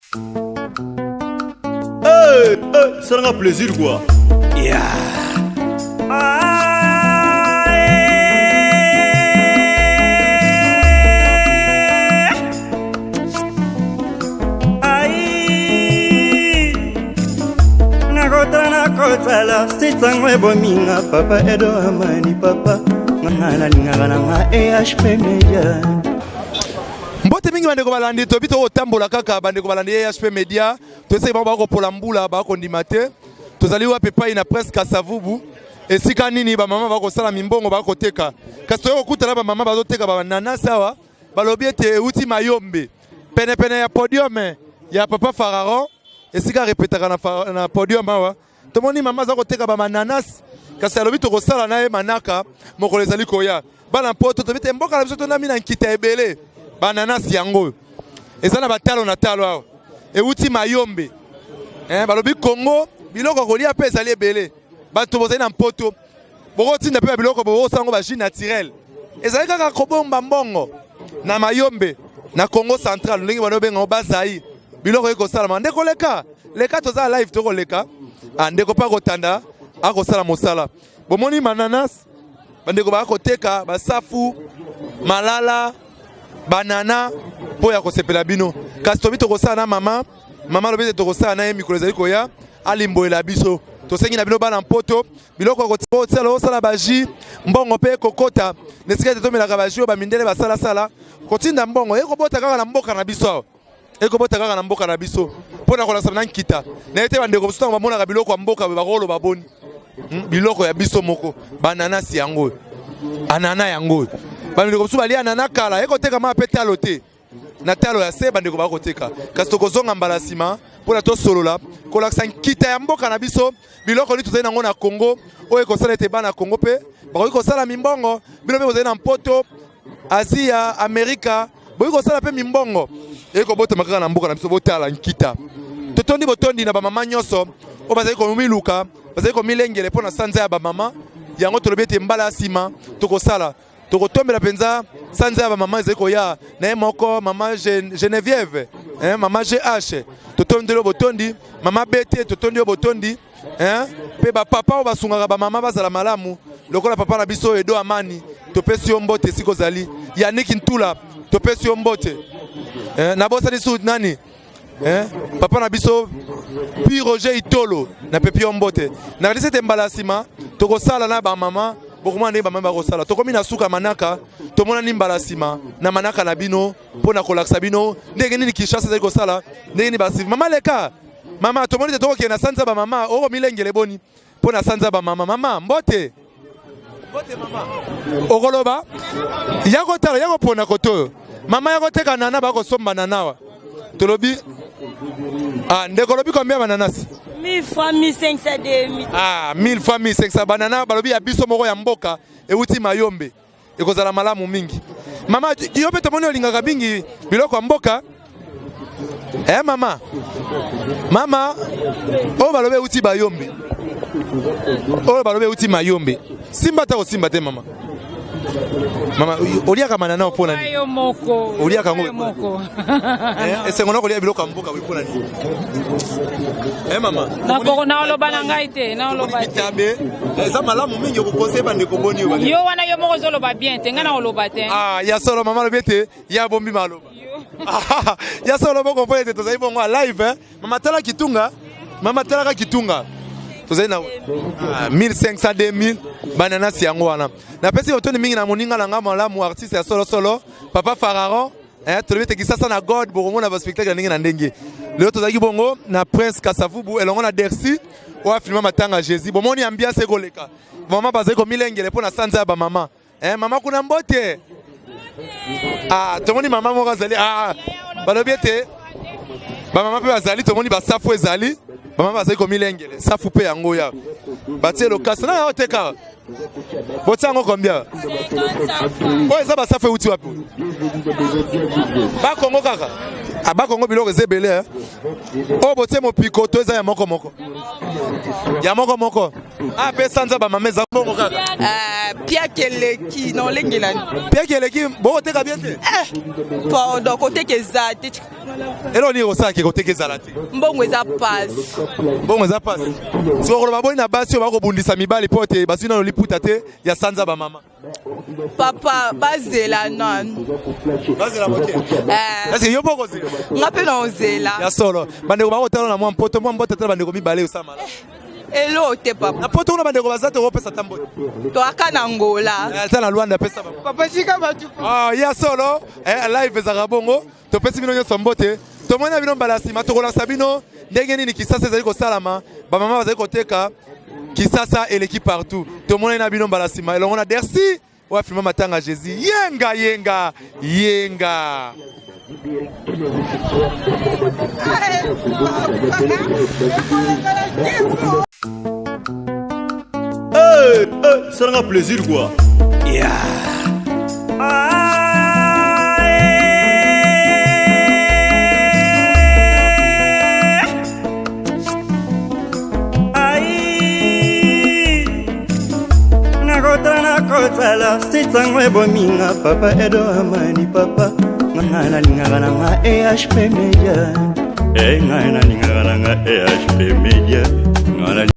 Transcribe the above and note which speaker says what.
Speaker 1: Ça rend plaisir quoi. Yeah.
Speaker 2: Nakotala sitangwe bominga papa edo amani papa ngana lingana nga EHP Media.
Speaker 3: Mbote mingi bandeko balandi to bito otambola kaka bandeko balandi EHP Media to ese ba ko polambula ba ko ndimate tozali wa pepa ina presque Kasavubu esika nini ba mama ba ko sala mimbongo ba ko teka kasi to okutala ba mama ba zo teka ba nana sawa balobi ete uti mayombe pene pene ya podium ya papa Fararon esika répétaka na podium awa tomoni mama za ko teka ba mananas kasi alobi to ko sala na e manaka moko lezali koya bana poto to bite mboka na biso to na mina nkita ebele bananas yango ezana batalo na talo awa euti mayombe balobi Congo biloko kolia pe ezali ebele bato bozali na mpoto boko tinda pe biloko bo sango ba jus naturel ezali kaka kobomba mbongo na mayombe na Congo central ndenge bano benga bazai biloko eko sala ndeko leka to za live to ko leka ndeko pa kotanda ako sala mosala bomoni mananas bandeko ba ko teka basafu malala banana po ya kosepela bino kasi tobi tokosala na mama lobi tokosala na ye mikolo ezali koya alimboela biso tosengi na bino bana mpoto biloko kotsala osala baji mbongo mpe kokota nesika ete tomelaka baji oyo bamindele basalasala kotinda mbongo ekobota kaka na mboka na biso awa ekobota kaka na mboka na biso mpo na kolakisa na nkita na ete bandeko biso ntango bamonaka biloko ya mboka bakoloba boni biloko ya biso moko bananasi yango anana yango bandeko biso balia anana kala ekoteka ma pe talo te na talo ya se bandeko bakoteka kasi tokozonga mbala nsima mpona tosolola kolakisa nkita ya mboka na biso biloko nini tozali nango na Congo oyo ekosala ete bana Congo mpe bakoki kosala mimbongo bino mpe bozali na mpoto Asia Amerika boki kosala mpe mimbongo ekobotama kaka na mboka na biso botala nkita totondi botondi na bamama nyonso oyo bazali komiluka bazali komilengele mpo na sanza ya bamama yango tolobi ete mbala ya nsima tokosala tokotombela penza sanza ya bamama ezali koya na ye moko mama Geneviève mama GH totondi yo botondi mama BT totondi yo botondi pe bapapa oyo basungaka bamama bazala malamu lokola papa na biso Edo Amani topesi yo mbote esika ozali Yannick Ntula topesi yo mbote nabosani su nani papa na biso Pi Roger Itolo na pepi yo mbote nakadisi ete mbala ya nsima tokosala na bamama bokomona ndenge bamama bakosala tokomi na suka manaka tomona ni mbala nsima na manaka na bino mpo na kolakisa bino ndenge nini Kinshasa ezali kosala ndenge nini basivi mama leka mama tomoni te tokokende na sanza bamama oko milengele boni mpo na sanza bamama mama mbote mama okoloba ya kotala ya kopona koto mama ya koteka nana bakosomba nanawa tolobi ndeko lobi combien bananasi
Speaker 4: 1000 fois 1500 2000.
Speaker 3: 1000 fois 1500 banana balobi ya biso moko ya mboka euti mayombe ekozala malamu mingi mama yo pe tomoni olingaka mingi biloko ya mboka mama oyo balobi euti bayombe oyo balobi euti mayombe simba ta kosimba te mama oliaka manana mpona nini
Speaker 4: yo moko
Speaker 3: oliaka ngo moko esengo na kolia biloko ya mboka mpona nini mama
Speaker 4: na oloba na ngai te na oloba
Speaker 3: te eza malamu mingi okokose bandeko boni
Speaker 4: yo wana yo moko ozoloba bien te ngai na oloba te
Speaker 3: ya solo mama lobi ete ya bombi maloba ya solo boko mpo ete tozali bongo live mama talaka kitunga tozali na 1500 2000 bananasi yango wana napesi otondi mingi na moninga na nga malamu artiste ya solo papa Fararon tolobi ete Kisasa na God bokomona baspectacle ndenge na ndenge lelo tozalaki bongo na Prince Kasavubu elongo na Dercy oyo afilma matanga Jésus bomoni ambiance ekoleka mama bazali komilengele mpo na sanza ya bamama mama kuna mbote tomoni mama moko azali balobi ete bamama mpe bazali tomoni basafu ezali bamama bazali komilengele safu mpe yango ya batie lokasa na yo teka botia yango combien oyo eza basafu euti wapi bakongo kaka bakongo biloko eza ebele oyo botie mopiko to eza ya moko Ah, pesanza ba mameza bongo kaka.
Speaker 5: Pia keleki non lengelani.
Speaker 3: Pia keleki bongo teka bien te.
Speaker 5: Pardon côté que za te.
Speaker 3: Elo ni osaki côté que za la te.
Speaker 5: Mbongo eza pass.
Speaker 3: Bongo eza pass. So ko ba boy na basi ba ko bundisa mibali pote basi na liputa te ya sanza ba mama.
Speaker 5: Papa bazela non.
Speaker 3: Bazela mote. Est-ce que yo poko zela?
Speaker 5: Ngape na ozela.
Speaker 3: Ya solo. Bande ko ba ko tala na mwa mpoto tala bande ko mibale usama.
Speaker 5: Hello te papa.
Speaker 3: Na poto na bande ko bazate ko pesa tambo.
Speaker 5: To aka na Angola.
Speaker 3: Tala Luanda pesa ba.
Speaker 5: Papa chika batu.
Speaker 3: Ah, ya solo. Live za bongo. To pesi bino nyonso mbote. To mona bino balasi matokola sabino ndenge nini kisasa ezali ko salama. Ba mama bazali koteka kisasa eleki partout. To mona na bino balasi ma elongo na Dersi. Wa filma matanga Jésus. Yenga yenga yenga.
Speaker 1: Ça rend plaisir quoi.
Speaker 2: Yeah. Nakotala sitangwe bominga papa Edo Amani papa ngana lingana nga EHP Media ngana lingana nga EHP Media ngana